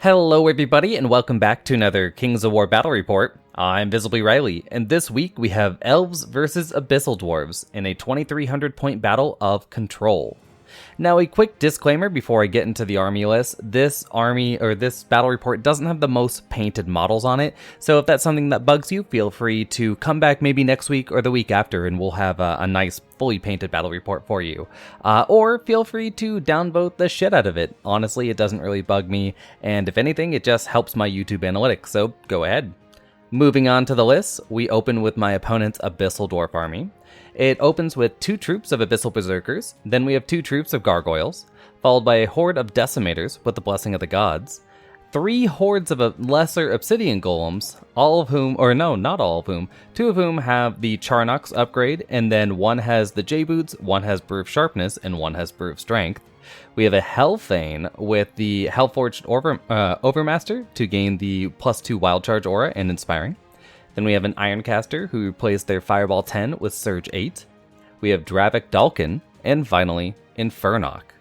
Hello everybody and welcome back to another Kings of War battle report. I'm Visibly Riley, and this week we have Elves versus Abyssal Dwarfs in a 2300 point battle of Control. Now a quick disclaimer before I get into the army list, this battle report doesn't have the most painted models on it, so if that's something that bugs you, feel free to come back maybe next week or the week after and we'll have a nice fully painted battle report for you. Or feel free to downvote the shit out of it. Honestly, it doesn't really bug me, and if anything, it just helps my YouTube analytics, so go ahead. Moving on to the list, we open with my opponent's Abyssal Dwarf army. It opens with 2 troops of Abyssal Berserkers, then we have 2 troops of Gargoyles, followed by a horde of Decimators with the Blessing of the Gods, 3 hordes of lesser Obsidian Golems, not all of whom, 2 of whom have the Charnox upgrade, and then 1 has the J-Boots, 1 has Brew of Sharpness, and 1 has Brew of Strength. We have a Hellthane with the Hellforged Overmaster to gain the +2 Wild Charge aura and Inspiring. Then we have an Ironcaster who replaced their Fireball 10 with Surge 8. We have Dravik Dalkin, and finally, Infernock.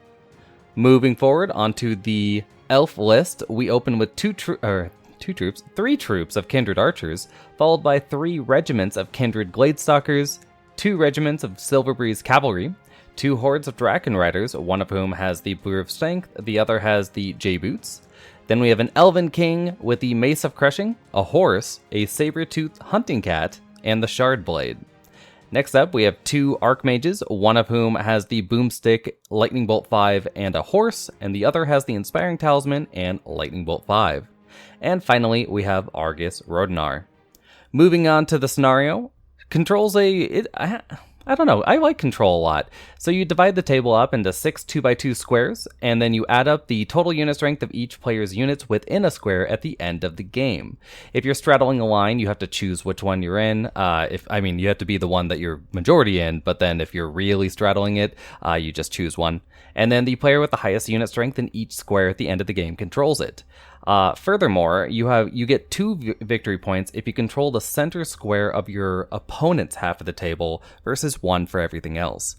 Moving forward onto the Elf list, we open with 3 troops of Kindred Archers, followed by 3 regiments of Kindred Gladestalkers, 2 regiments of Silverbreeze Cavalry, 2 hordes of Draken Riders, one of whom has the Brew of Strength, the other has the J-Boots. Then we have an Elven King with the Mace of Crushing, a horse, a saber-toothed hunting cat, and the Shard Blade. Next up, we have 2 Archmages, one of whom has the Boomstick, Lightning Bolt 5, and a horse, and the other has the Inspiring Talisman and Lightning Bolt 5. And finally, we have Argus Rodinar. Moving on to the scenario, Control's I like Control a lot. So you divide the table up into 6 2x2 squares, and then you add up the total unit strength of each player's units within a square at the end of the game. If you're straddling a line, you have to choose which one you're in. You have to be the one that you're majority in, but then if you're really straddling it, you just choose one. And then the player with the highest unit strength in each square at the end of the game controls it. Furthermore, you get 2 victory points if you control the center square of your opponent's half of the table versus 1 for everything else.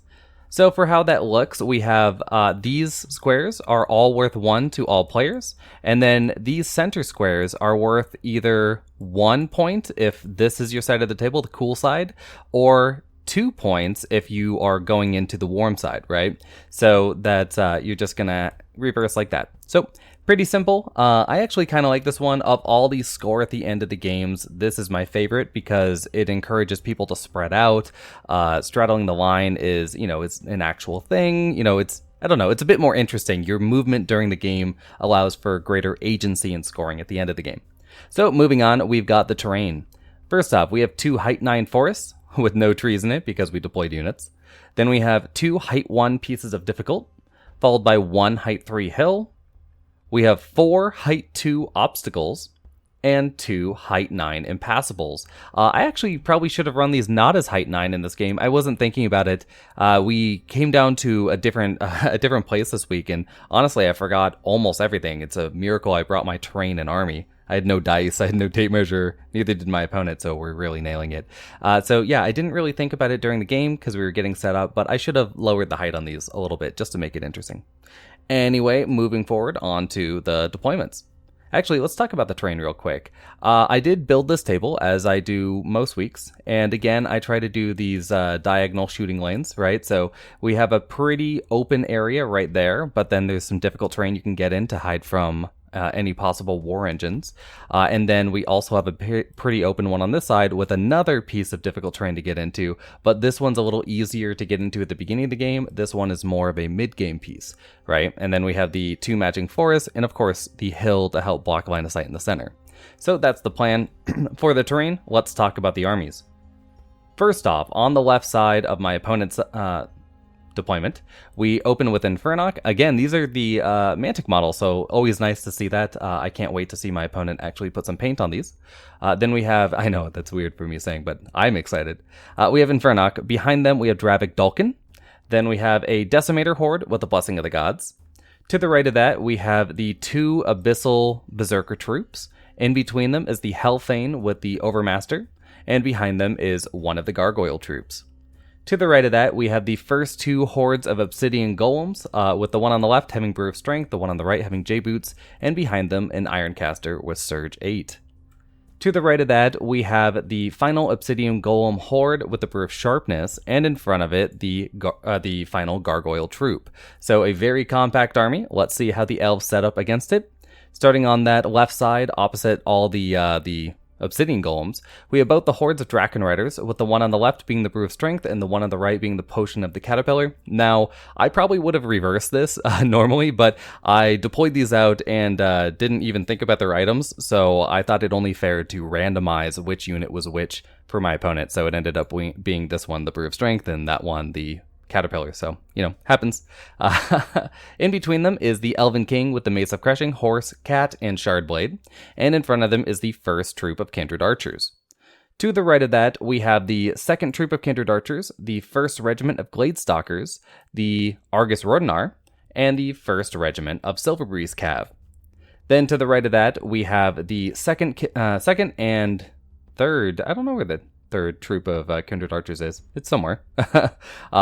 So for how that looks, we have these squares are all worth 1 to all players, and then these center squares are worth either 1 point if this is your side of the table, the cool side, or 2 points if you are going into the warm side, right? So that you're just gonna reverse like that. So pretty simple. I actually kind of like this one. Of all these score at the end of the games, this is my favorite because it encourages people to spread out. Straddling the line is, it's an actual thing. It's a bit more interesting. Your movement during the game allows for greater agency in scoring at the end of the game. So moving on, we've got the terrain. First off, we have 2 height 9 forests with no trees in it because we deployed units. Then we have 2 height 1 pieces of difficult, followed by 1 height 3 hill. We have 4 height 2 obstacles and 2 height 9 impassables. I actually probably should have run these not as height 9 in this game. I wasn't thinking about it. We came down to a different place this week, and honestly, I forgot almost everything. It's a miracle I brought my terrain and army. I had no dice, I had no tape measure, neither did my opponent, so we're really nailing it. So yeah, I didn't really think about it during the game because we were getting set up, but I should have lowered the height on these a little bit just to make it interesting. Anyway, moving forward on to the deployments. Actually, let's talk about the terrain real quick. I did build this table, as I do most weeks, and again, I try to do these diagonal shooting lanes, right? So we have a pretty open area right there, but then there's some difficult terrain you can get in to hide from any possible war engines. And then we also have a pretty open one on this side with another piece of difficult terrain to get into, but this one's a little easier to get into at the beginning of the game. This one is more of a mid-game piece, right? And then we have the 2 matching forests, and of course the hill to help block line of sight in the center. So that's the plan. For the terrain, let's talk about the armies. First off, on the left side of my opponent's deployment, we open with Infernock. Again, these are the Mantic models, so always nice to see that. I can't wait to see my opponent actually put some paint on these. Then we have, I know that's weird for me saying, but I'm excited. We have Infernock. Behind them, we have Dravik Dalkin. Then we have a Decimator Horde with the Blessing of the Gods. To the right of that, we have the 2 Abyssal Berserker troops. In between them is the Hellthane with the Overmaster. And behind them is one of the Gargoyle troops. To the right of that, we have the first two hordes of obsidian golems, with the one on the left having Brew of Strength, the one on the right having J-Boots, and behind them an Ironcaster with Surge 8. To the right of that, we have the final Obsidian Golem Horde with the Brew of Sharpness, and in front of it, the final Gargoyle Troop. So a very compact army. Let's see how the elves set up against it. Starting on that left side, opposite all the Obsidian Golems, we have both the hordes of Draken Riders, with the one on the left being the Brew of Strength and the one on the right being the Potion of the Caterpillar. Now, I probably would have reversed this normally, but I deployed these out and didn't even think about their items, so I thought it only fair to randomize which unit was which for my opponent, so it ended up being this one, the Brew of Strength, and that one, the Caterpillar, so, happens. In between them is the Elven King with the Mace of Crushing, Horse, Cat, and Shardblade, and in front of them is the first troop of Kindred Archers. To the right of that, we have the second troop of Kindred Archers, the first regiment of Gladestalkers, the Argus Rodinar, and the first regiment of Silverbreeze Cav. Then to the right of that, we have the second and third, I don't know where the third troop of Kindred Archers is. It's somewhere.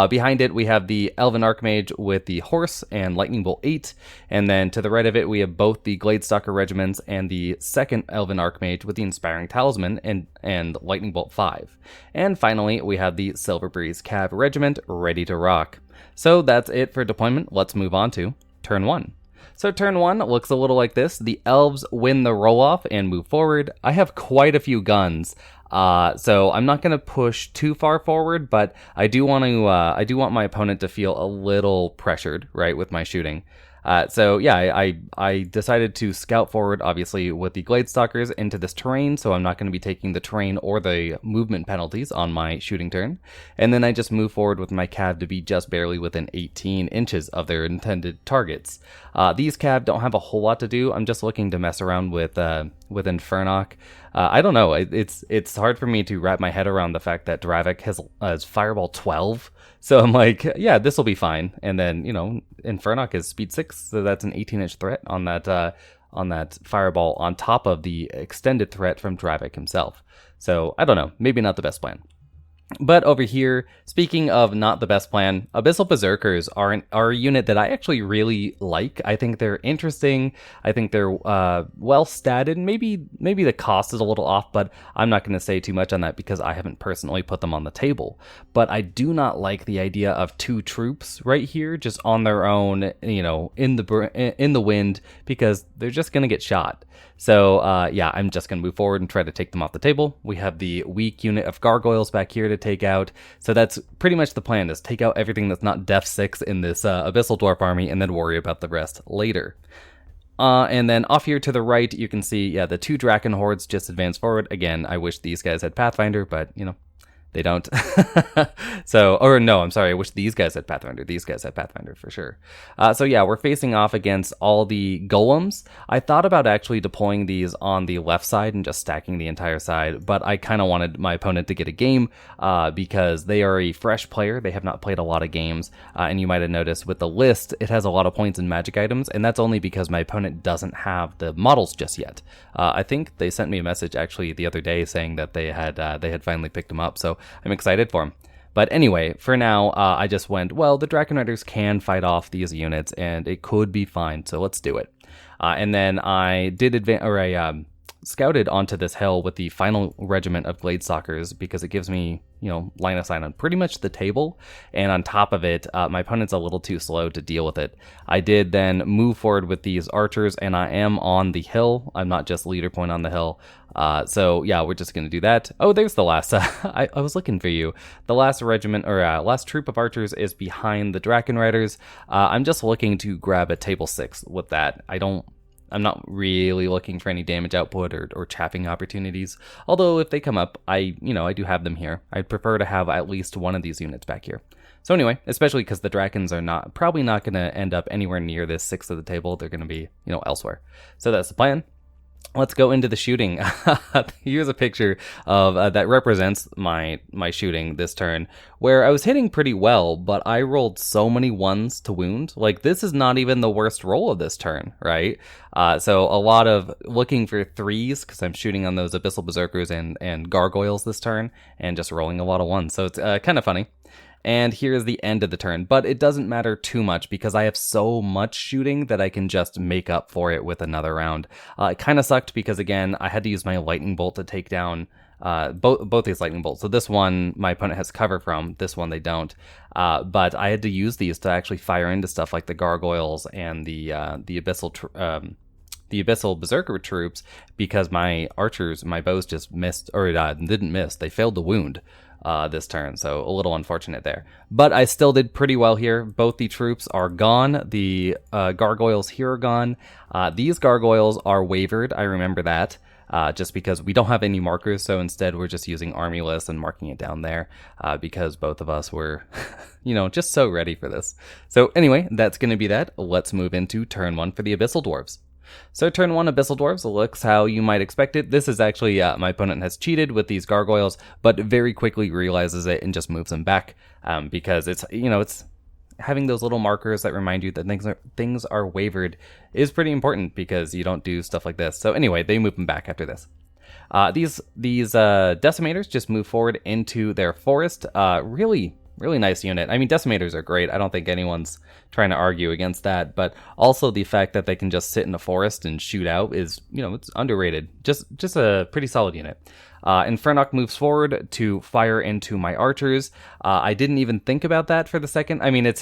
Behind it, we have the Elven Archmage with the Horse and Lightning Bolt 8. And then to the right of it, we have both the Gladestalker regiments and the second Elven Archmage with the Inspiring Talisman and Lightning Bolt 5. And finally, we have the Silverbreeze Cav regiment ready to rock. So that's it for deployment. Let's move on to turn 1. So turn 1 looks a little like this. The elves win the roll-off and move forward. I have quite a few guns. So I'm not going to push too far forward, but I do want my opponent to feel a little pressured, right, with my shooting. So yeah, I decided to scout forward, obviously, with the Gladestalkers into this terrain, so I'm not going to be taking the terrain or the movement penalties on my shooting turn. And then I just move forward with my Cav to be just barely within 18 inches of their intended targets. These Cav don't have a whole lot to do. I'm just looking to mess around with Infernock. I don't know. It's hard for me to wrap my head around the fact that Dravik has Fireball 12. So I'm like, yeah, this will be fine. And then, Infernock is speed 6, so that's an 18-inch threat on that Fireball on top of the extended threat from Dravik himself. So I don't know, maybe not the best plan. But over here, speaking of not the best plan, Abyssal Berserkers are a unit that I actually really like. I think they're interesting. I think they're well statted. Maybe the cost is a little off, but I'm not going to say too much on that because I haven't personally put them on the table. But I do not like the idea of two troops right here, just on their own, in the wind, because they're just going to get shot. So yeah, I'm just going to move forward and try to take them off the table. We have the weak unit of gargoyles back here to take out. So that's pretty much the plan, is take out everything that's not Def 6 in this Abyssal Dwarf army and then worry about the rest later. And then off here to the right, you can see, yeah, the two Draken hordes just advance forward. Again, I wish these guys had Pathfinder, but, they don't. I wish these guys had Pathfinder. These guys had Pathfinder for sure. So yeah, we're facing off against all the golems. I thought about actually deploying these on the left side and just stacking the entire side, but I kind of wanted my opponent to get a game because they are a fresh player. They have not played a lot of games, and you might have noticed with the list, it has a lot of points in magic items, and that's only because my opponent doesn't have the models just yet. I think they sent me a message actually the other day saying that they had finally picked them up, so I'm excited for him. But anyway, for now, I just went, well, the Draken Riders can fight off these units, and it could be fine, so let's do it. And then I did scouted onto this hill with the final regiment of Gladestalkers because it gives me, line of sight on pretty much the table. And on top of it, my opponent's a little too slow to deal with it. I did then move forward with these archers, and I am on the hill. I'm not just leader point on the hill. So yeah, we're just going to do that. Oh, there's the last, I was looking for you. The last regiment, or last troop of archers is behind the Draken Riders. I'm just looking to grab a table 6 with that. I'm not really looking for any damage output or chapping opportunities. Although if they come up, I do have them here. I'd prefer to have at least one of these units back here. So anyway, especially because the Drakens are probably not going to end up anywhere near this 6 of the table. They're going to be, elsewhere. So that's the plan. Let's go into the shooting. Here's a picture of that represents my shooting this turn, where I was hitting pretty well, but I rolled so many 1s to wound. Like, this is not even the worst roll of this turn, right? So a lot of looking for 3s, because I'm shooting on those Abyssal Berserkers and Gargoyles this turn, and just rolling a lot of 1s. So it's kind of funny. And here's the end of the turn, but it doesn't matter too much because I have so much shooting that I can just make up for it with another round. It kind of sucked because, again, I had to use my lightning bolt to take down both these lightning bolts. So this one my opponent has cover from, this one they don't. But I had to use these to actually fire into stuff like the gargoyles and the Abyssal Berserker troops because my archers, my bows just missed, or didn't miss. They failed to wound this turn, so a little unfortunate there. But I still did pretty well here. Both the troops are gone. The gargoyles here are gone. These gargoyles are wavered, I remember that. Just because we don't have any markers, so instead we're just using army lists and marking it down there because both of us were, just so ready for this. So anyway, that's going to be that. Let's move into turn 1 for the Abyssal Dwarves. So turn 1 Abyssal Dwarves looks how you might expect it. This is actually, my opponent has cheated with these gargoyles, but very quickly realizes it and just moves them back because it's having those little markers that remind you that things are wavered is pretty important because you don't do stuff like this. So anyway, they move them back after this. These decimators just move forward into their forest. Really nice unit. I mean, decimators are great. I don't think anyone's trying to argue against that, but also the fact that they can just sit in a forest and shoot out is, it's underrated. Just a pretty solid unit. Infernock moves forward to fire into my archers. I didn't even think about that for the second. I mean,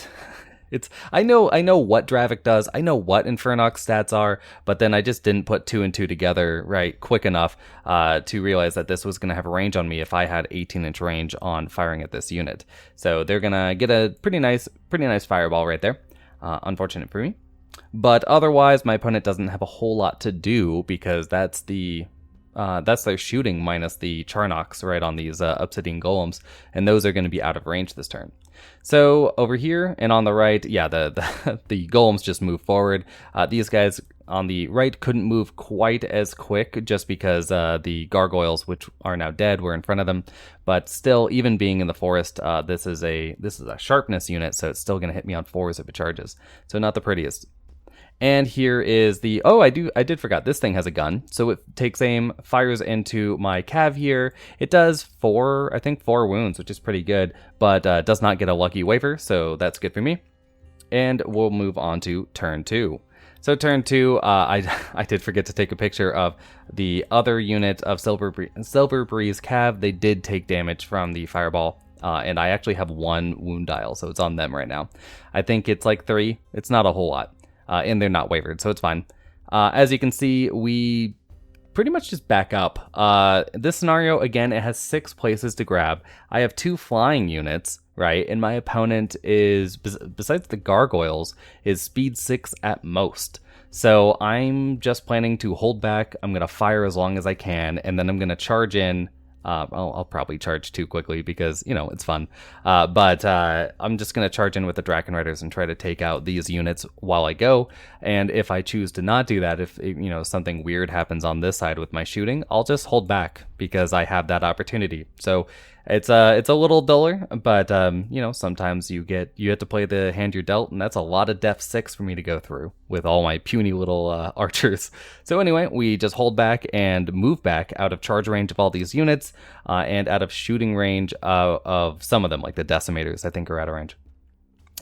I know what Dravik does. I know what Infernock's stats are, but then I just didn't put 2 and 2 together quick enough to realize that this was going to have a range on me if I had 18-inch range on firing at this unit. So they're going to get a pretty nice fireball right there. Unfortunate for me. But otherwise, my opponent doesn't have a whole lot to do because that's their shooting minus the Charnox right on these Obsidian Golems, and those are going to be out of range this turn. So over here and on the right, yeah, the Golems just move forward. These guys on the right couldn't move quite as quick just because the Gargoyles, which are now dead, were in front of them. But still, even being in the forest, this is a sharpness unit, so it's still going to hit me on 4s if it charges. So not the prettiest. And here is the, I did forget, this thing has a gun. So it takes aim, fires into my cav here. It does 4 wounds, which is pretty good, but does not get a lucky waver, so that's good for me. And we'll move on to turn 2. So turn 2, I did forget to take a picture of the other unit of Silver Breeze cav. They did take damage from the fireball. And I actually have 1 wound dial, so it's on them right now. I think it's like 3. It's not a whole lot. And they're not wavered, so it's fine. As you can see, we pretty much just back up. This scenario, again, it has 6 places to grab. I have 2 flying units, right? And my opponent is, besides the gargoyles, is speed 6 at most. So I'm just planning to hold back. I'm going to fire as long as I can, and then I'm going to charge in. I'll probably charge too quickly because, it's fun. But I'm just going to charge in with the Draken Riders and try to take out these units while I go. And if I choose to not do that, if, something weird happens on this side with my shooting, I'll just hold back because I have that opportunity. So it's a little duller, but, sometimes you have to play the hand you're dealt, and that's a lot of def 6 for me to go through with all my puny little archers. So anyway, we just hold back and move back out of charge range of all these units and out of shooting range of some of them, like the decimators, I think are out of range.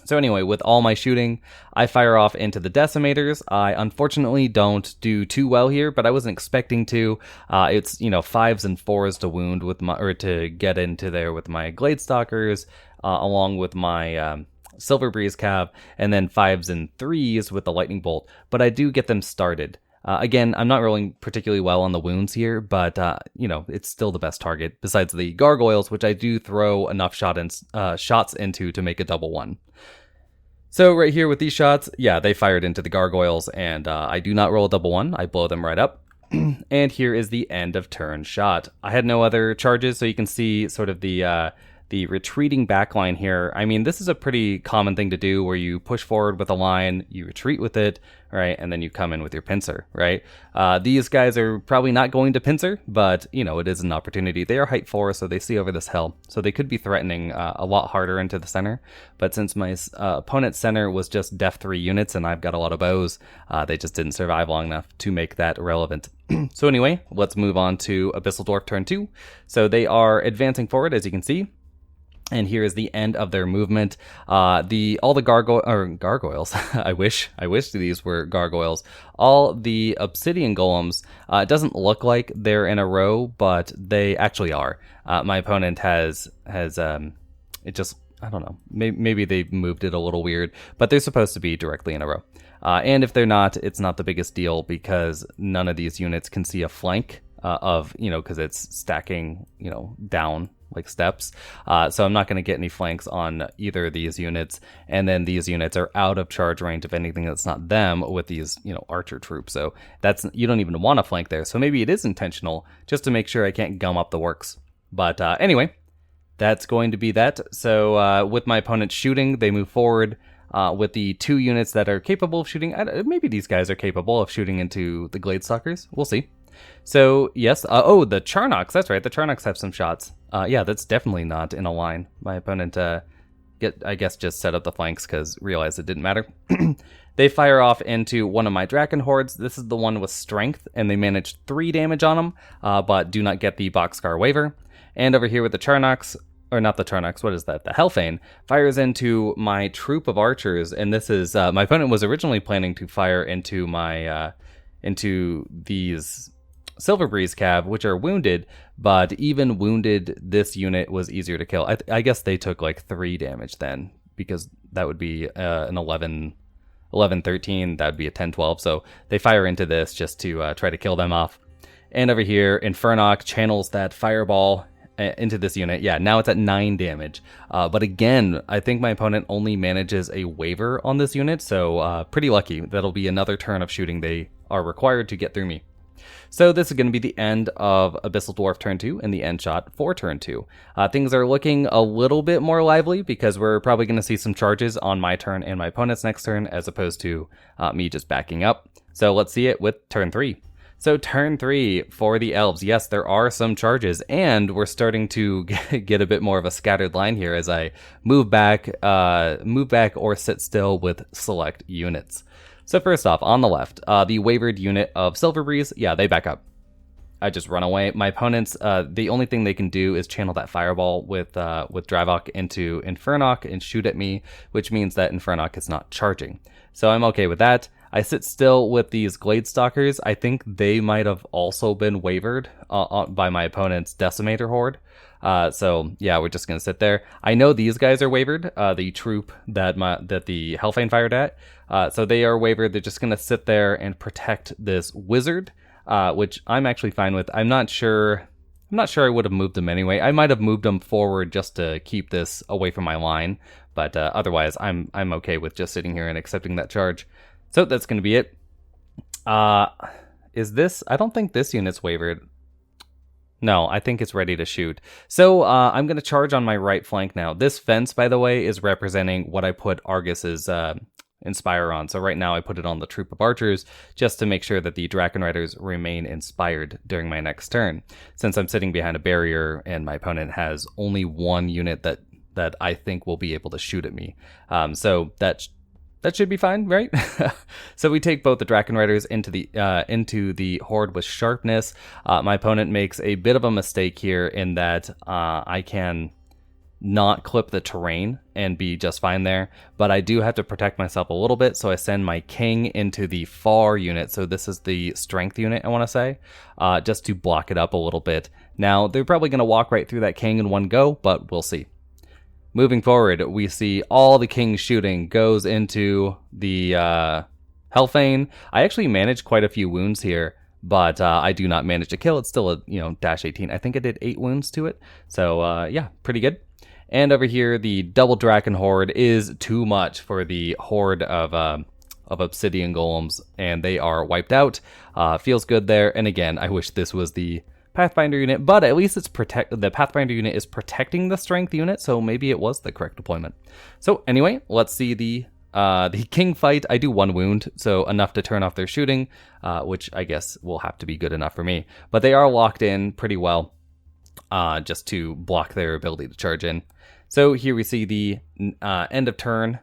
So anyway, with all my shooting, I fire off into the decimators. I unfortunately don't do too well here, but I wasn't expecting to. It's 5s and 4s to wound with to get into there with my Gladestalkers, along with my Silver Breeze cav, and then 5s and 3s with the Lightning Bolt. But I do get them started. Again, I'm not rolling particularly well on the wounds here, but, it's still the best target, besides the gargoyles, which I do throw enough shots into to make a double 1. So right here with these shots, yeah, they fired into the gargoyles, and I do not roll a double 1. I blow them right up. And here is the end of turn shot. I had no other charges, so you can see sort of the retreating backline here. I mean, this is a pretty common thing to do where you push forward with a line, you retreat with it, right, and then you come in with your pincer, right? These guys are probably not going to pincer, but, it is an opportunity. They are height 4, so they see over this hill, so they could be threatening a lot harder into the center, but since my opponent's center was just def 3 units and I've got a lot of bows, they just didn't survive long enough to make that relevant. So anyway, let's move on to Abyssal Dwarf turn 2. So they are advancing forward, as you can see. And here is the end of their movement. All the gargoyles. I wish these were gargoyles. All the obsidian golems. It doesn't look like they're in a row, but they actually are. My opponent has it just, I don't know. Maybe they moved it a little weird, but they're supposed to be directly in a row. And if they're not, it's not the biggest deal because none of these units can see a flank because it's stacking, down like steps. So I'm not going to get any flanks on either of these units. And then these units are out of charge range of anything that's not them with these, archer troops. So you don't even want to flank there. So maybe it is intentional just to make sure I can't gum up the works. But anyway, that's going to be that. So with my opponent shooting, they move forward with the 2 units that are capable of shooting. Maybe these guys are capable of shooting into the Gladestalkers. We'll see. So, yes. The Charnox. That's right. The Charnox have some shots. Yeah, that's definitely not in a line. My opponent, just set up the flanks because realized it didn't matter. They fire off into one of my Draken Hordes. This is the one with strength, and they manage 3 damage on them, but do not get the Boxcar Waver. And over here with the Charnox, or not the Charnox, what is that? The Hellfane fires into my troop of archers, and this is my opponent was originally planning to fire into my into these Silver Breeze Cav, which are wounded, but even wounded, this unit was easier to kill. I guess they took like 3 damage then, because that would be an 11, 13, that would be a 10, 12. So they fire into this just to try to kill them off. And over here, Infernoc channels that fireball into this unit. Yeah, now it's at 9 damage. But again, I think my opponent only manages a waver on this unit, so pretty lucky. That'll be another turn of shooting they are required to get through me. So this is going to be the end of Abyssal Dwarf turn 2 and the end shot for turn 2. Things are looking a little bit more lively because we're probably going to see some charges on my turn and my opponent's next turn as opposed to me just backing up. So let's see it with turn 3. So turn 3 for the elves. Yes, there are some charges, and we're starting to get a bit more of a scattered line here as I move back or sit still with select units. So first off, on the left, the wavered unit of Silver Breeze, yeah, they back up. I just run away. My opponents, the only thing they can do is channel that fireball with Dravok into Infernoc and shoot at me, which means that Infernoc is not charging. So I'm okay with that. I sit still with these Gladestalkers. I think they might have also been wavered by my opponent's Decimator Horde. So yeah, we're just gonna sit there. I know these guys are wavered. The troop that the Hellfane fired at. So they are wavered. They're just gonna sit there and protect this wizard, which I'm actually fine with. I'm not sure I would have moved them anyway. I might have moved them forward just to keep this away from my line, but otherwise I'm okay with just sitting here and accepting that charge. So that's going to be it. Is this... I don't think this unit's wavered. No, I think it's ready to shoot. So I'm going to charge on my right flank now. This fence, by the way, is representing what I put Argus's Inspire on. So right now I put it on the troop of archers just to make sure that the Draken Riders remain inspired during my next turn. Since I'm sitting behind a barrier and my opponent has only 1 unit that I think will be able to shoot at me. So that should be fine, right? So we take both the Draken Riders into the Horde with sharpness. My opponent makes a bit of a mistake here in that I can not clip the terrain and be just fine there, but I do have to protect myself a little bit, so I send my king into the far unit. So this is the strength unit, I want to say, just to block it up a little bit. Now, they're probably going to walk right through that king in one go, but we'll see. Moving forward, we see all the king's shooting goes into the Hellfane. I actually managed quite a few wounds here, but I do not manage to kill. It's still a -18. I think I did 8 wounds to it. So yeah, pretty good. And over here, the double Draken Horde is too much for the horde of obsidian golems, and they are wiped out. Feels good there. And again, I wish this was the Pathfinder unit, but at least it's the Pathfinder unit is protecting the strength unit, so maybe it was the correct deployment. So anyway, let's see the king fight. I do 1 wound, so enough to turn off their shooting, which I guess will have to be good enough for me. But they are locked in pretty well, just to block their ability to charge in. So here we see the end of turn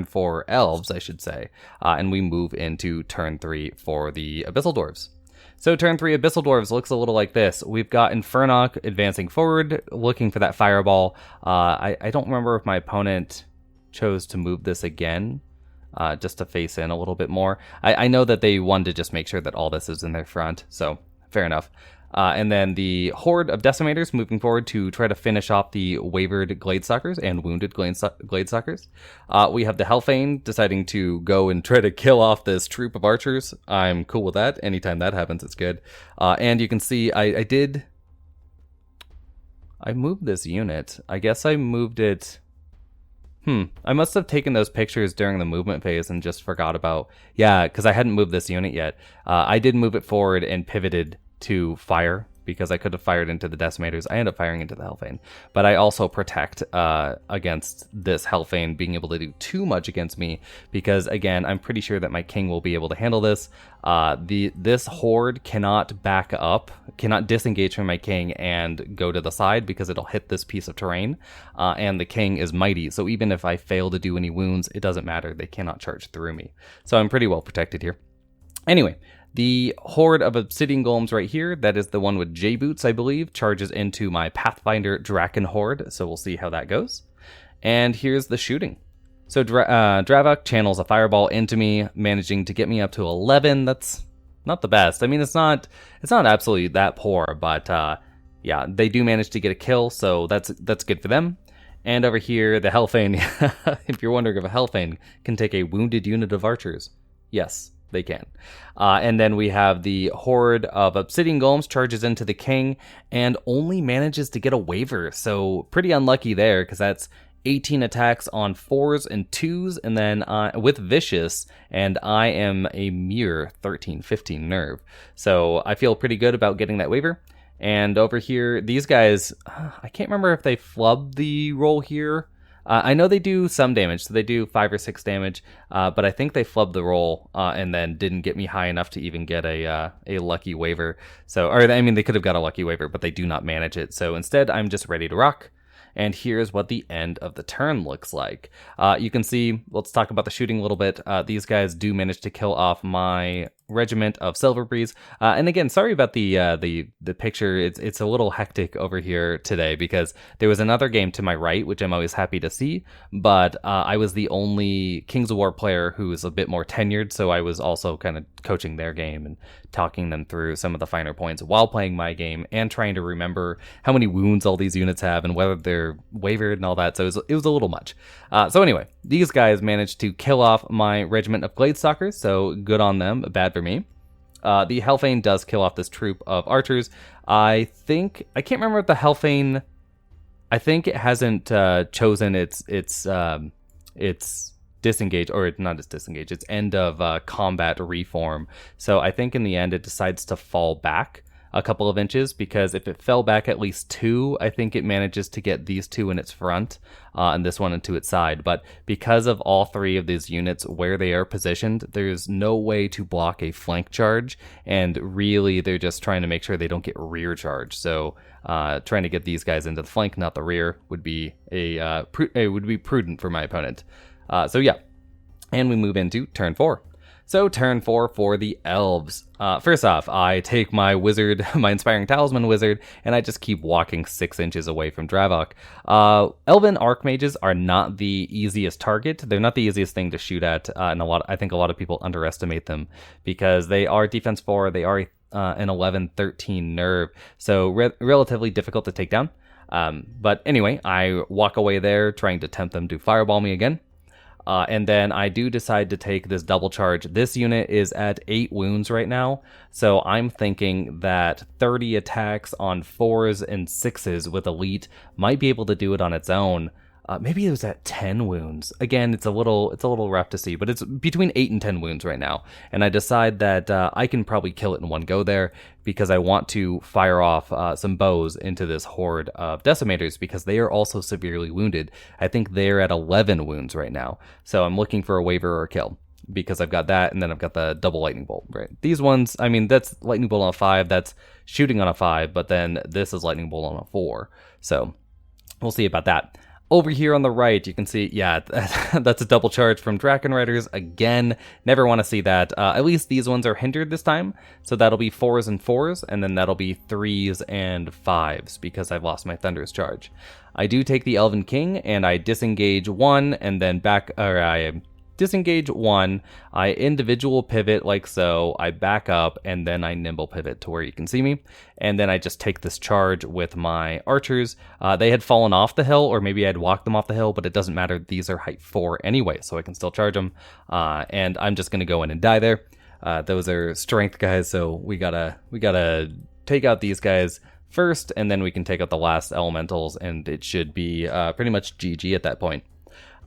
for elves, I should say, and we move into turn 3 for the Abyssal Dwarfs. So turn 3 Abyssal Dwarves looks a little like this. We've got Infernoc advancing forward, looking for that fireball. I don't remember if my opponent chose to move this again, just to face in a little bit more. I know that they wanted to just make sure that all this is in their front, so fair enough. And then the Horde of Decimators moving forward to try to finish off the wavered Gladestalkers and wounded Gladestalkers. We have the Hellfane deciding to go and try to kill off this troop of archers. I'm cool with that. Anytime that happens, it's good. And you can see I moved this unit. I guess I moved it... I must have taken those pictures during the movement phase and just forgot about... Yeah, because I hadn't moved this unit yet. I did move it forward and pivoted to fire because I could have fired into the Decimators. I ended up firing into the Hellfane, but I also protect against this Hellfane being able to do too much against me because, again, I'm pretty sure that my king will be able to handle this. This Horde cannot back up, cannot disengage from my king and go to the side because it'll hit this piece of terrain, and the king is mighty, so even if I fail to do any wounds, it doesn't matter. They cannot charge through me. So I'm pretty well protected here. Anyway, the Horde of Obsidian Golems right here, that is the one with J-Boots, I believe, charges into my Pathfinder Draken Horde, so we'll see how that goes. And here's the shooting. So Dravok channels a fireball into me, managing to get me up to 11. That's not the best. I mean, it's not absolutely that poor, but yeah, they do manage to get a kill, so that's good for them. And over here, the Hellfane, if you're wondering if a Hellfane can take a wounded unit of archers, yes, they can. And then we have the Horde of Obsidian Golems charges into the king and only manages to get a waiver. So pretty unlucky there because that's 18 attacks on 4s and 2s and then with Vicious, and I am a mere 13-15 nerve. So I feel pretty good about getting that waiver. And over here, these guys, I can't remember if they flubbed the roll here. I know they do some damage, so they do 5 or 6 damage, but I think they flubbed the roll and then didn't get me high enough to even get a lucky waiver. So, or I mean, they could have got a lucky waiver, but they do not manage it. So instead, I'm just ready to rock. And here's what the end of the turn looks like. You can see, let's talk about the shooting a little bit. These guys do manage to kill off my regiment of Silver Breeze. And again, sorry about the picture. It's a little hectic over here today because there was another game to my right, which I'm always happy to see, but I was the only Kings of War player who is a bit more tenured, so I was also kind of coaching their game and talking them through some of the finer points while playing my game and trying to remember how many wounds all these units have and whether they're wavered and all that, so it was a little much. So anyway, these guys managed to kill off my regiment of Gladestalkers, so good on them, bad for me. The Hellfane does kill off this troop of archers. I can't remember if the Hellfane, I think it hasn't chosen its disengage, or not its disengage, its end of combat reform. So I think in the end it decides to fall back a couple of inches, because if it fell back at least 2, I think it manages to get these 2 in its front and this one into its side. But because of all 3 of these units where they are positioned, there's no way to block a flank charge, and really they're just trying to make sure they don't get rear charge. So trying to get these guys into the flank, not the rear, would be prudent for my opponent. So yeah, and we move into turn 4. So turn 4 for the elves. First off, I take my wizard, my Inspiring Talisman wizard, and I just keep walking 6 inches away from Dravok. Elven Archmages are not the easiest target. They're not the easiest thing to shoot at, and I think a lot of people underestimate them because they are defense 4, they are an 11-13 nerve, so relatively difficult to take down. But anyway, I walk away there trying to tempt them to fireball me again. And then I do decide to take this double charge. This unit is at 8 wounds right now, so I'm thinking that 30 attacks on 4s and 6s with Elite might be able to do it on its own. Maybe it was at 10 wounds. Again, it's a little rough to see, but it's between 8 and 10 wounds right now. And I decide that I can probably kill it in one go there because I want to fire off some bows into this horde of decimators because they are also severely wounded. I think they're at 11 wounds right now. So I'm looking for a waiver or a kill because I've got that, and then I've got the double lightning bolt, right? These ones, I mean, that's lightning bolt on a 5, that's shooting on a 5, but then this is lightning bolt on a 4. So we'll see about that. Over here on the right, you can see, yeah, that's a double charge from Draken Riders. Again, never want to see that. At least these ones are hindered this time. So that'll be 4s and 4s, and then that'll be 3s and 5s because I've lost my Thunderous Charge. I do take the Elven King, and I disengage 1, and then I disengage 1, I individual pivot like so, I back up, and then I nimble pivot to where you can see me, and then I just take this charge with my archers. They had fallen off the hill, or maybe I had walked them off the hill, but it doesn't matter, these are height 4 anyway, so I can still charge them, and I'm just going to go in and die there. Those are strength guys, so we gotta take out these guys first, and then we can take out the last elementals, and it should be pretty much GG at that point.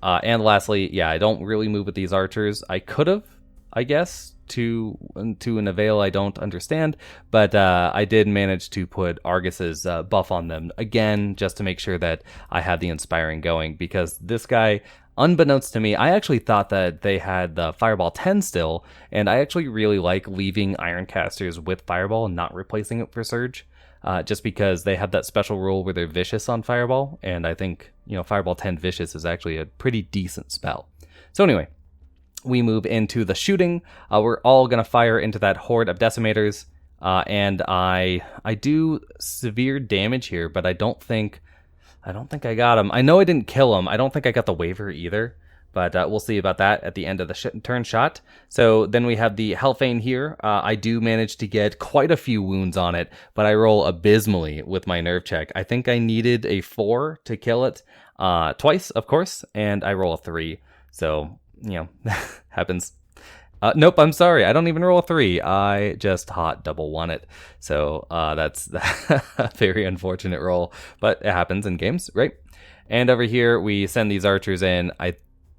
And lastly, yeah, I don't really move with these archers. I could have, I guess, to an avail I don't understand, but I did manage to put Argus's buff on them again, just to make sure that I had the inspiring going, because this guy, unbeknownst to me, I actually thought that they had the Fireball 10 still, and I actually really like leaving Ironcasters with Fireball and not replacing it for Surge. Just because they have that special rule where they're vicious on Fireball, and I think, Fireball 10 vicious is actually a pretty decent spell. So anyway, we move into the shooting. We're all going to fire into that horde of decimators, and I do severe damage here, but I don't think I got him. I know I didn't kill him. I don't think I got the waiver either. But we'll see about that at the end of the turn shot. So then we have the Hellfane here. I do manage to get quite a few wounds on it, but I roll abysmally with my nerve check. I think I needed a 4 to kill it twice, of course, and I roll a 3. So, happens. Nope, I'm sorry. I don't even roll a 3. I just hot double won it. So that's a very unfortunate roll, but it happens in games, right? And over here, we send these archers in.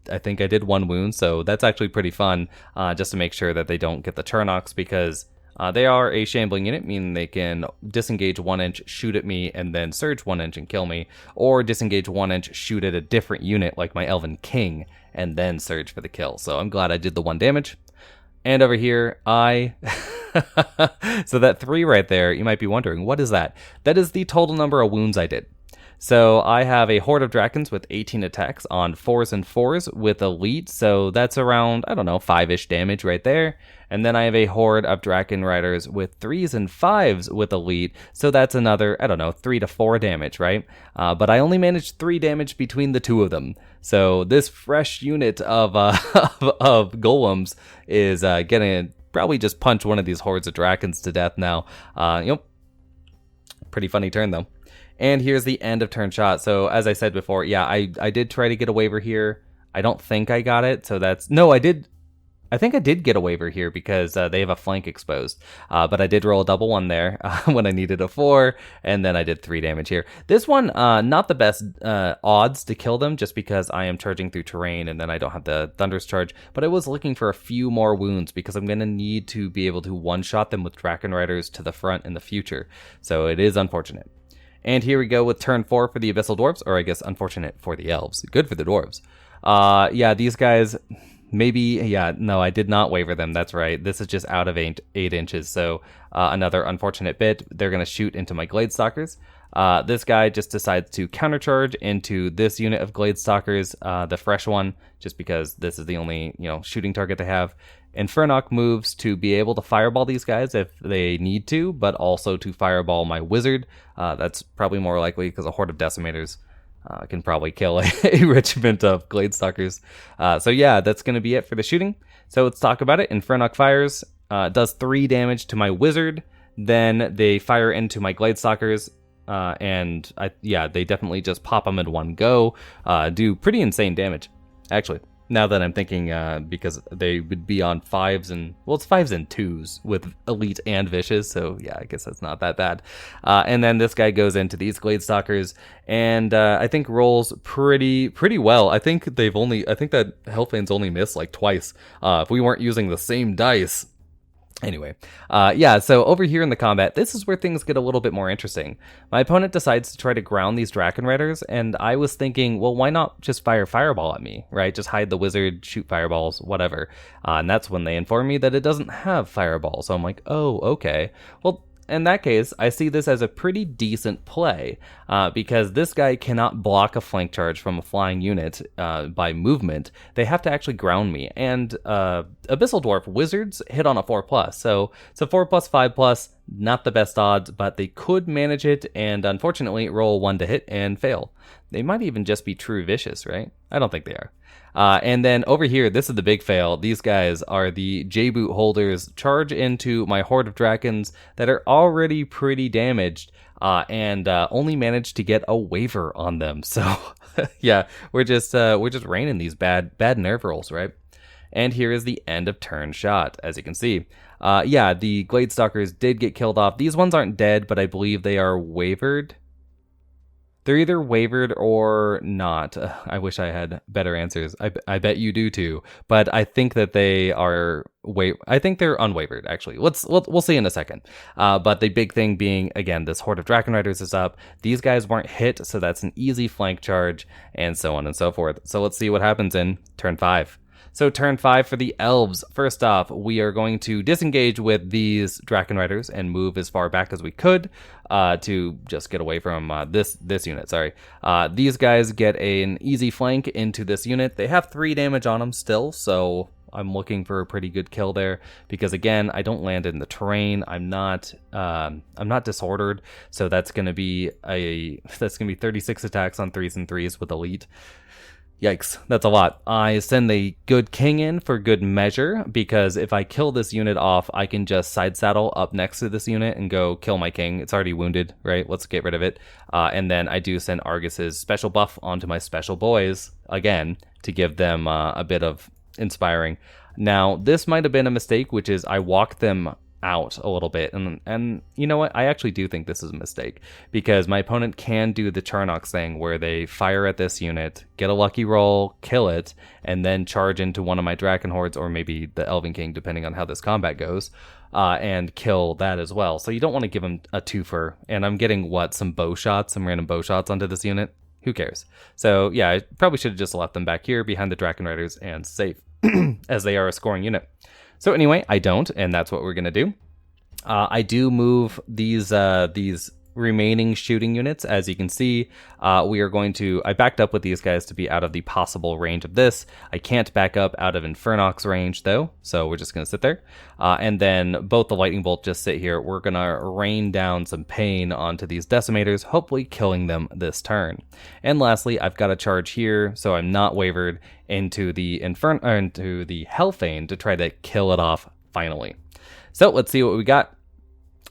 I think I did 1 wound, so that's actually pretty fun, just to make sure that they don't get the Turnox, because they are a shambling unit, meaning they can disengage 1 inch, shoot at me, and then surge 1 inch and kill me, or disengage 1 inch, shoot at a different unit like my Elven King, and then surge for the kill. So I'm glad I did the 1 damage. And over here, so that 3 right there, you might be wondering, what is that? That is the total number of wounds I did. So I have a Horde of Drakons with 18 attacks on 4s and 4s with Elite, so that's around, 5-ish damage right there. And then I have a Horde of Draken Riders with 3s and 5s with Elite, so that's another, 3 to 4 damage, right? But I only managed 3 damage between the 2 of them. So this fresh unit of, of golems is gonna probably just punch one of these Hordes of Drakons to death now. Pretty funny turn, though. And here's the end of turn shot. So as I said before, yeah, I did try to get a waiver here. I don't think I got it. So that's, no, I think I did get a waiver here because they have a flank exposed. But I did roll a double 1 there when I needed a 4. And then I did 3 damage here. This one, not the best odds to kill them just because I am charging through terrain and then I don't have the Thunderous Charge. But I was looking for a few more wounds because I'm going to need to be able to one-shot them with Draken Riders to the front in the future. So it is unfortunate. And here we go with turn 4 for the Abyssal Dwarfs, or I guess unfortunate for the Elves. Good for the Dwarves. Yeah, these guys, maybe, yeah, no, I did not waiver them, that's right. This is just out of 8 inches, so another unfortunate bit. They're going to shoot into my Gladestalkers. This guy just decides to countercharge into this unit of Gladestalkers, the fresh one, just because this is the only, shooting target they have. Infernock moves to be able to fireball these guys if they need to, but also to fireball my wizard. That's probably more likely because a Horde of Decimators can probably kill a regiment of Gladestalkers. So yeah, that's going to be it for the shooting. So let's talk about it. Infernock fires, does 3 damage to my wizard. Then they fire into my Gladestalkers. And they definitely just pop them in one go. Do pretty insane damage, actually. Now that I'm thinking, because they would be on 5s and, well, it's 5s and 2s with Elite and Vicious, so yeah, I guess that's not that bad. And then this guy goes into these Gladestalkers, and I think rolls pretty well. I think that Hellfane's only missed like twice. If we weren't using the same dice. Anyway, yeah, so over here in the combat, this is where things get a little bit more interesting. My opponent decides to try to ground these Draken Riders, and I was thinking, well, why not just fire Fireball at me, right? Just hide the wizard, shoot fireballs, whatever. And that's when they inform me that it doesn't have Fireball, so I'm like, oh, okay. Well, in that case, I see this as a pretty decent play, because this guy cannot block a flank charge from a flying unit by movement. They have to actually ground me, and Abyssal Dwarf wizards hit on a 4+, so 4+, 5+, not the best odds, but they could manage it, and unfortunately roll 1 to hit and fail. They might even just be true vicious, right? I don't think they are. And then over here, this is the big fail. These guys are the J-boot holders, charge into my horde of dragons that are already pretty damaged, and only managed to get a waiver on them. So yeah, we're just raining these bad nerve rolls, right? And here is the end of turn shot, as you can see. Yeah, the Gladestalkers did get killed off. These ones aren't dead, but I believe they are wavered. They're either wavered or not. I wish I had better answers. I bet you do too. But I think that they are I think they're unwavered, actually. We'll see in a second. But the big thing being, again, this horde of Dragon Riders is up. These guys weren't hit, so that's an easy flank charge, and so on and so forth. So let's see what happens in turn 5. So turn 5 for the Elves. First off, we are going to disengage with these Dragon Riders and move as far back as we could to just get away from this unit. Sorry. These guys get an easy flank into this unit. They have 3 damage on them still, so I'm looking for a pretty good kill there because, again, I don't land in the terrain. I'm not disordered, so that's going to be 36 attacks on 3s and 3s with elite. Yikes, that's a lot. I send the good king in for good measure, because if I kill this unit off, I can just side saddle up next to this unit and go kill my king. It's already wounded, right? Let's get rid of it. And then I do send Argus's special buff onto my special boys, again, to give them a bit of inspiring. Now, this might have been a mistake, which is I walked them out a little bit, and you know what, I actually do think this is a mistake, because my opponent can do the Charnox thing where they fire at this unit, get a lucky roll, kill it, and then charge into one of my Dragon Hordes, or maybe the Elven King, depending on how this combat goes, and kill that as well. So you don't want to give him a twofer, and I'm getting some random bow shots onto this unit. Who cares? So yeah, I probably should have just left them back here behind the Dragon Riders and safe, as they are a scoring unit. So anyway, I don't, and that's what we're going to do. I do move these remaining shooting units. As you can see, I backed up with these guys to be out of the possible range of this. I can't back up out of Infernox range, though, so we're just going to sit there. And then both the Lightning Bolt just sit here. We're going to rain down some pain onto these Decimators, hopefully killing them this turn. And lastly, I've got a charge here, so I'm not wavered, into the Hellfane to try to kill it off finally. So let's see what we got.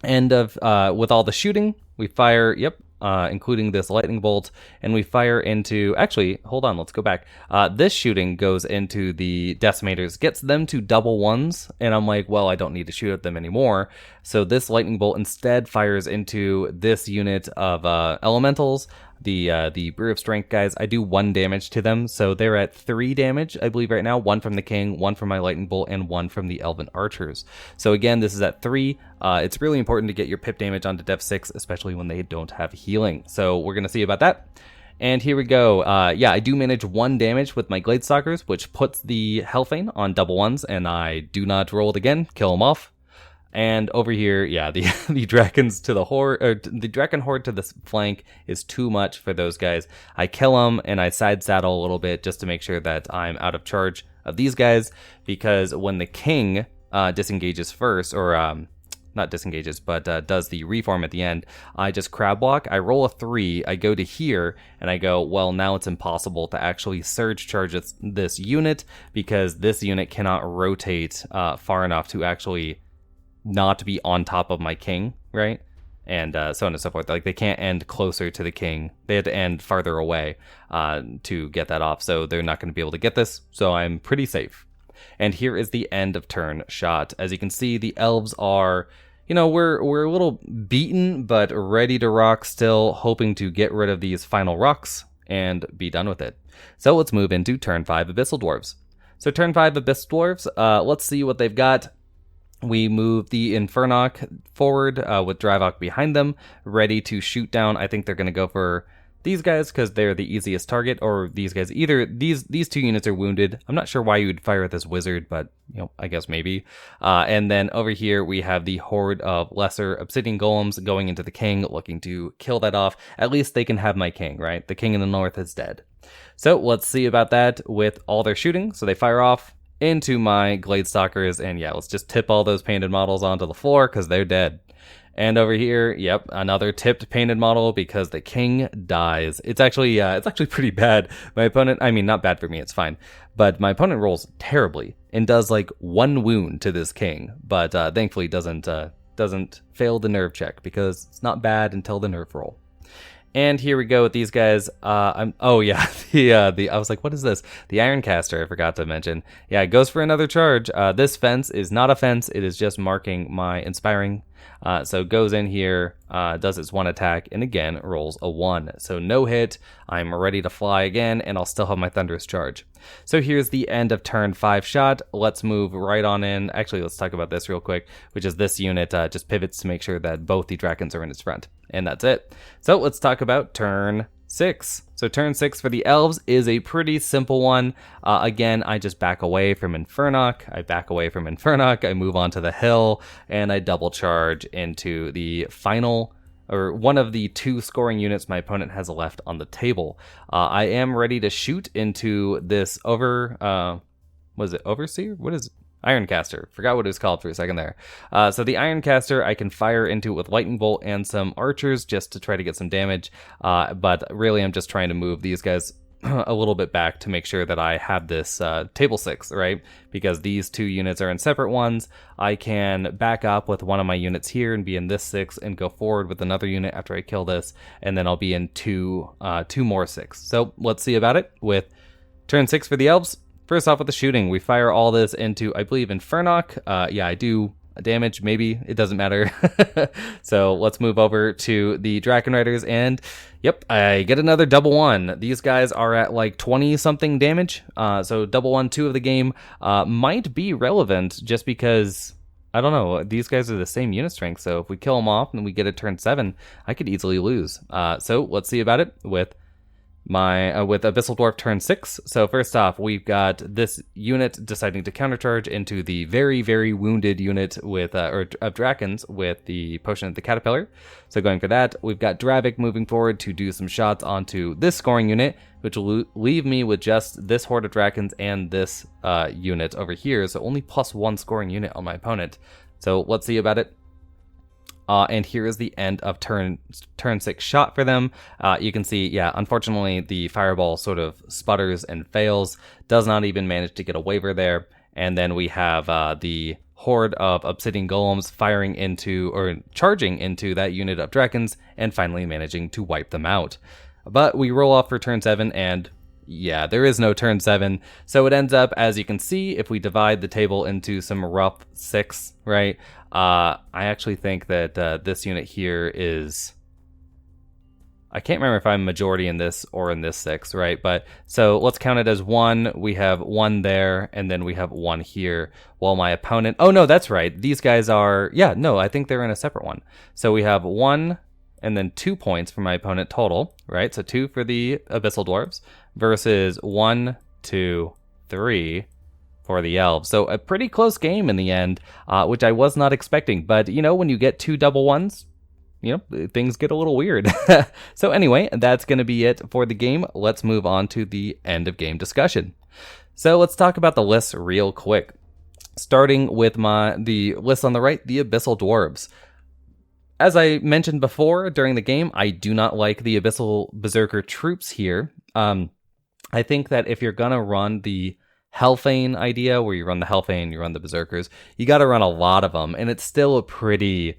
With all the shooting, we fire, including this lightning bolt, and we fire into, actually, hold on, let's go back. This shooting goes into the Decimators, gets them to double ones, and I'm like, well, I don't need to shoot at them anymore. So this lightning bolt instead fires into this unit of elementals, the Brew of Strength guys. I do 1 damage to them, so they're at 3 damage, I believe, right now. 1 from the king, 1 from my lightning bolt, and 1 from the elven archers. So again, this is at 3. It's really important to get your pip damage onto Def 6, especially when they don't have healing. So we're going to see about that. And here we go. I do manage 1 damage with my Gladestalkers, which puts the Hellfane on double ones, and I do not roll it again. Kill them off. And over here, the dragons to the horde, or the Dragon Horde to the flank is too much for those guys. I kill them and I side saddle a little bit just to make sure that I'm out of charge of these guys, because when the king disengages first, or not disengages, but does the reform at the end, I just crab walk, I roll a 3, I go to here, and I go, well, now it's impossible to actually surge charge this unit, because this unit cannot rotate far enough to actually not be on top of my king, right? And so on and so forth. Like, they can't end closer to the king. They had to end farther away to get that off, so they're not going to be able to get this, so I'm pretty safe. And here is the end of turn shot. As you can see, the elves are, we're a little beaten, but ready to rock still, hoping to get rid of these final rocks and be done with it. So let's move into turn 5 Abyssal Dwarves. So turn 5 Abyssal Dwarves, let's see what they've got. We move the Infernoc forward with Drivok behind them, ready to shoot down. I think they're going to go for these guys because they're the easiest target, or these guys. Either these two units are wounded. I'm not sure why you would fire at this wizard, but I guess maybe. And then over here we have the horde of lesser obsidian golems going into the king, looking to kill that off. At least they can have my king, right? The king in the north is dead. So let's see about that with all their shooting. So they fire off into my glade stalkers, and yeah, let's just tip all those painted models onto the floor because they're dead. And over here, yep, another tipped painted model because the king dies. It's actually pretty bad. My opponent, I mean, not bad for me, it's fine. But my opponent rolls terribly and does like 1 wound to this king, but thankfully doesn't fail the nerve check because it's not bad until the nerve roll. And here we go with these guys. Oh yeah, I was like, what is this? The Ironcaster, I forgot to mention. Yeah, it goes for another charge. This fence is not a fence. It is just marking my inspiring. So it goes in here, does its 1 attack, and again, rolls a 1. So no hit. I'm ready to fly again, and I'll still have my Thunderous Charge. So here's the end of turn 5 shot. Let's move right on in. Actually, let's talk about this real quick, which is this unit just pivots to make sure that both the Drakons are in its front. And that's it. So let's talk about turn 6. So turn 6 for the elves is a pretty simple one. Again, I just back away from Infernoc. I move onto the hill, and I double charge into the final, or one of the 2 scoring units my opponent has left on the table. I am ready to shoot into this Overseer? What is it? Ironcaster. Forgot what it was called for a second there. So the Ironcaster, I can fire into it with Lightning Bolt and some archers just to try to get some damage. But really, I'm just trying to move these guys a little bit back to make sure that I have this table 6, right? Because these 2 units are in separate ones. I can back up with one of my units here and be in this 6 and go forward with another unit after I kill this. And then I'll be in two more 6. So let's see about it with turn 6 for the elves. First off with the shooting, we fire all this into, I believe, Infernoc. Yeah, I do damage, maybe. It doesn't matter. So let's move over to the Draken Riders, and yep, I get another double 1. These guys are at like 20-something damage. So double 1, 2 of the game might be relevant just because, I don't know, these guys are the same unit strength. So if we kill them off and we get a turn 7, I could easily lose. So let's see about it with with Abyssal Dwarf turn 6. So first off, we've got this unit deciding to countercharge into the very, very wounded unit with of Drakons with the Potion of the Caterpillar. So going for that, we've got Dravik moving forward to do some shots onto this scoring unit, which will leave me with just this horde of Drakons and this unit over here. So only +1 scoring unit on my opponent. So let's see about it. And here is the end of turn 6 shot for them. You can see, yeah, unfortunately, the fireball sort of sputters and fails. Does not even manage to get a waiver there. And then we have the horde of obsidian golems firing into, or charging into that unit of Drakons, and finally managing to wipe them out. But we roll off for turn 7, and yeah, there is no turn 7. So it ends up, as you can see, if we divide the table into some rough 6, right? I actually think that this unit here is, I can't remember if I'm majority in this or in this 6, right? But so let's count it as 1. We have 1 there, and then we have 1 here. While my opponent, oh no, that's right. These guys are, yeah, no, I think they're in a separate one. So we have 1 and then 2 points for my opponent total, right? So 2 for the Abyssal Dwarfs versus 1, 2, 3 for the elves. So a pretty close game in the end, which I was not expecting. But, you know, when you get 2 double 1s, you know, things get a little weird. So anyway, that's going to be it for the game. Let's move on to the end of game discussion. So let's talk about the lists real quick. Starting with the list on the right, the Abyssal Dwarves. As I mentioned before during the game, I do not like the Abyssal Berserker troops here. I think that if you're going to run the Hellfane idea, where you run the Hellfane, you run the Berserkers, you got to run a lot of them, and it's still a pretty...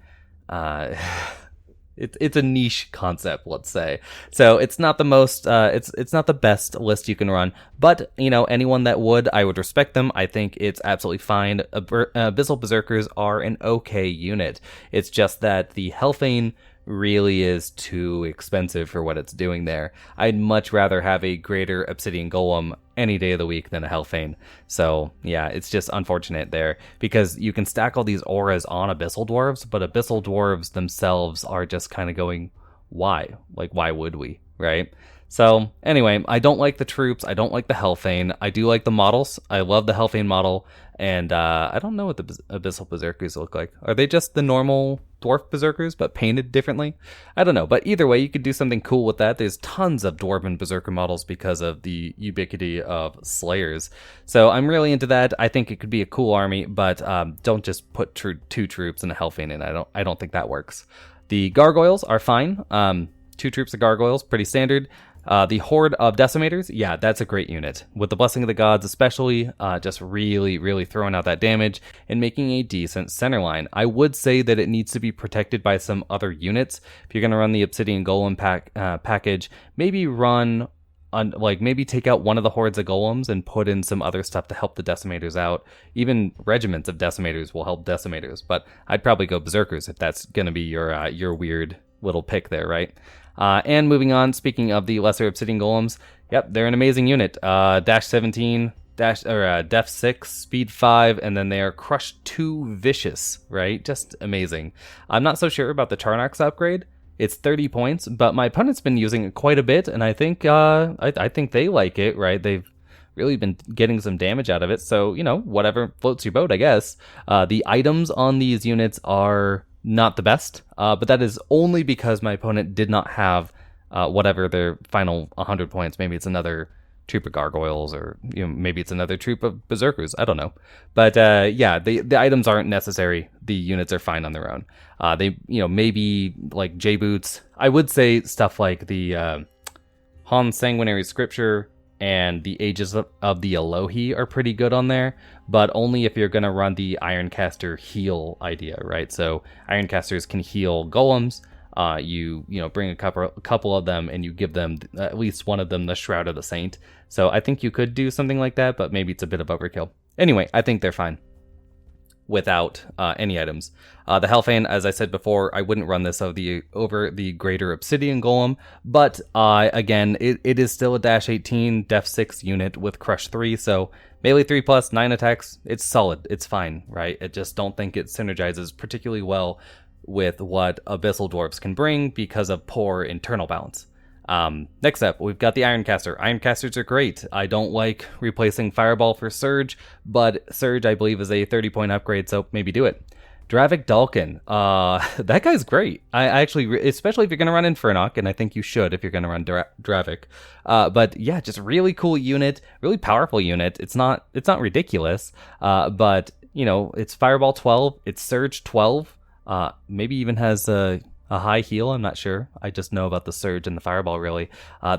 It's a niche concept, let's say. So it's not the most, it's not the best list you can run, but, you know, anyone that would, I would respect them. I think it's absolutely fine. Abyssal Berserkers are an okay unit. It's just that the Hellfane really is too expensive for what it's doing there. I'd much rather have a greater Obsidian Golem any day of the week than a Hellfane. So yeah, it's just unfortunate there, because you can stack all these auras on Abyssal Dwarves, but Abyssal Dwarves themselves are just kind of going, why? Like, why would we? right? So anyway, I don't like the troops. I don't like the Hellfane. I do like the models. I love the Hellfane model, and I don't know what the Abyssal Berserkers look like. Are they just the normal dwarf Berserkers but painted differently? I don't know, but either way, you could do something cool with that. There's tons of Dwarven Berserker models because of the ubiquity of Slayers. So I'm really into that. I think it could be a cool army, but don't just put two troops and a Hellfane in. I don't think that works. The Gargoyles are fine. 2 troops of Gargoyles, pretty standard. The Horde of Decimators, yeah, that's a great unit. With the Blessing of the Gods especially, just really, really throwing out that damage and making a decent center line. I would say that it needs to be protected by some other units. If you're going to run the Obsidian Golem package, maybe run maybe take out one of the hordes of golems and put in some other stuff to help the decimators out. Even regiments of decimators will help decimators, but I'd probably go berserkers if that's going to be your weird little pick there, right? And moving on, speaking of the lesser obsidian golems, yep, they're an amazing unit. Dash 17, def 6, speed 5, and then they are crush 2 vicious, right? Just amazing. I'm not so sure about the Charnox upgrade. It's 30 points, but my opponent's been using it quite a bit, and I think I think they like it, right? They've really been getting some damage out of it, so, whatever floats your boat, I guess. The items on these units are not the best, but that is only because my opponent did not have whatever their final 100 points. Maybe it's another troop of gargoyles, or maybe it's another troop of berserkers. I don't know, but yeah, the items aren't necessary. The units are fine on their own. They maybe like J boots. I would say stuff like the Han Sanguinary Scripture and the Ages of the Elohi are pretty good on there, but only if you're going to run the Ironcaster heal idea, right? So Ironcasters can heal golems. You bring a couple of them and you give them, at least one of them, the Shroud of the Saint. So I think you could do something like that, but maybe it's a bit of overkill. Anyway, I think they're fine without any items. The Hellfane, as I said before, I wouldn't run this over the Greater Obsidian Golem, but again, it is still a Dash 18, Def 6 unit with Crush 3, so melee 3 plus, 9 attacks, it's solid, it's fine, right? I just don't think it synergizes particularly well with what Abyssal Dwarfs can bring because of poor internal balance. Next up, we've got the Ironcaster. Ironcasters are great. I don't like replacing Fireball for Surge, but Surge, I believe, is a 30-point upgrade, so maybe do it. Dravik Dalkin. That guy's great. I actually, especially if you're going to run Infernoc, and I think you should if you're going to run Dravik. But yeah, just really cool unit, really powerful unit. It's not ridiculous, but, it's Fireball 12, it's Surge 12, maybe even has a high heal, I'm not sure. I just know about the Surge and the Fireball, really.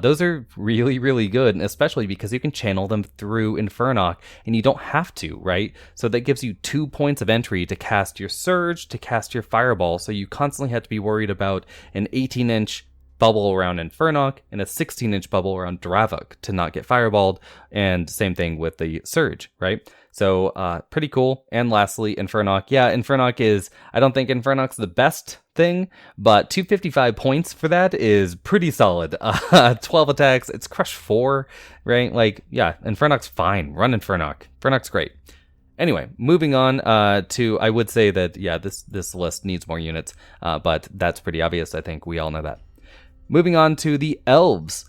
Those are really, really good, and especially because you can channel them through Infernoc, and you don't have to, right? So that gives you 2 points of entry to cast your Surge, to cast your Fireball, so you constantly have to be worried about an 18-inch bubble around Infernoc and a 16-inch bubble around Dravik to not get fireballed, and same thing with the Surge, right? So pretty cool. And lastly, Infernoc. Yeah, Infernoc is, I don't think Infernoc's the best thing, but 255 points for that is pretty solid. 12 attacks, it's Crush 4, right? Like, yeah, Infernoc's fine. Run Infernoc. Infernoc's great. Anyway, moving on to, I would say that, yeah, this list needs more units, but that's pretty obvious. I think we all know that. Moving on to the Elves.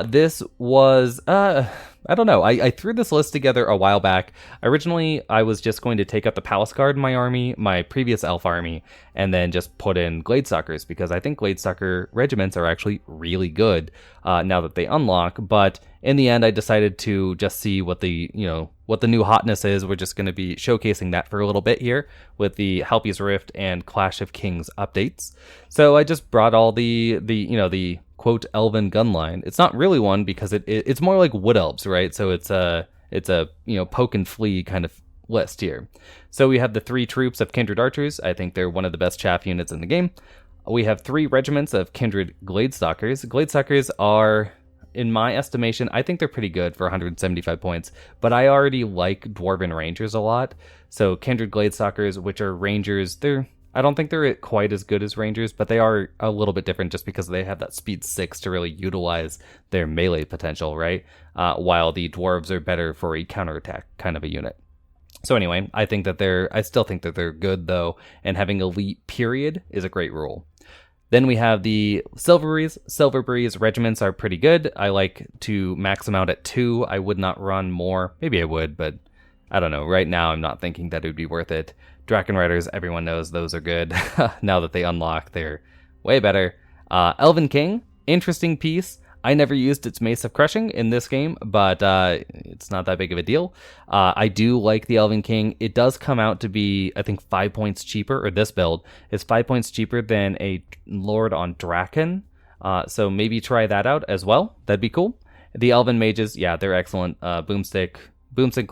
This was, I don't know, I threw this list together a while back. Originally, I was just going to take out the Palace Guard in my army, my previous Elf army, and then just put in Gladestalkers, because I think Gladestalker regiments are actually really good now that they unlock, but in the end, I decided to just see what the new hotness is. We're just going to be showcasing that for a little bit here with the Halpi's Rift and Clash of Kings updates. So I just brought all the quote elven gun line. It's not really one because it's more like wood elves, right? So it's a poke and flee kind of list here. So we have the 3 troops of Kindred Archers. I think they're one of the best chaff units in the game. We have 3 regiments of Kindred Gladestalkers. Gladestalkers are, in my estimation, I think they're pretty good for 175 points, but I already like Dwarven Rangers a lot. So Kindred Gladestalkers, which are Rangers, I don't think they're quite as good as Rangers, but they are a little bit different just because they have that speed 6 to really utilize their melee potential, right? While the Dwarves are better for a counterattack kind of a unit. So anyway, I still think that they're good though, and having elite period is a great rule. Then we have the Silver Breeze. Silver Breeze regiments are pretty good. I like to max them out at 2. I would not run more. Maybe I would, but I don't know. Right now, I'm not thinking that it would be worth it. Draken Riders, everyone knows those are good. Now that they unlock, they're way better. Elven King, interesting piece. I never used its Mace of Crushing in this game, but it's not that big of a deal. I do like the Elven King. It does come out to be, I think, 5 points cheaper, or this build is 5 points cheaper than a Lord on Draken. So maybe try that out as well. That'd be cool. The Elven Mages, yeah, they're excellent. Boomstick,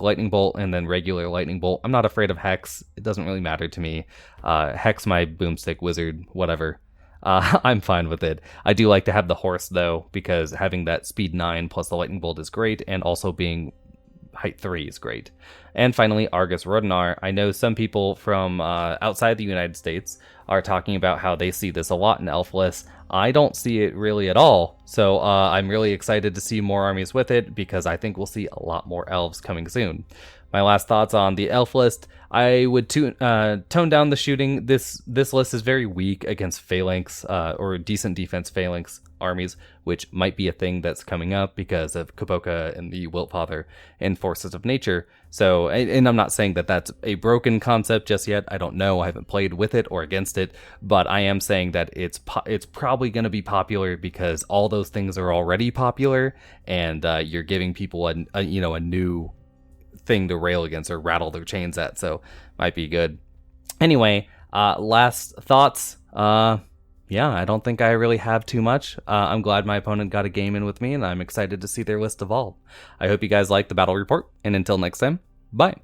Lightning Bolt, and then regular Lightning Bolt. I'm not afraid of Hex. It doesn't really matter to me. Hex my Boomstick Wizard, whatever. I'm fine with it. I do like to have the horse, though, because having that speed 9 plus the lightning bolt is great, and also being height 3 is great. And finally, Argus Rodinar. I know some people from outside the United States are talking about how they see this a lot in Elf lists. I don't see it really at all, so I'm really excited to see more armies with it, because I think we'll see a lot more elves coming soon. My last thoughts on the elf list: I would tone down the shooting. This list is very weak against phalanx or decent defense phalanx armies, which might be a thing that's coming up because of Kaboka and the Wiltfather and Forces of Nature. So, and I'm not saying that that's a broken concept just yet. I don't know. I haven't played with it or against it, but I am saying that it's probably going to be popular because all those things are already popular, and you're giving people a new thing to rail against or rattle their chains at, so might be good. Anyway, last thoughts. Yeah, I don't think I really have too much. I'm glad my opponent got a game in with me, and I'm excited to see their list evolve. I hope you guys liked the battle report, and until next time, bye.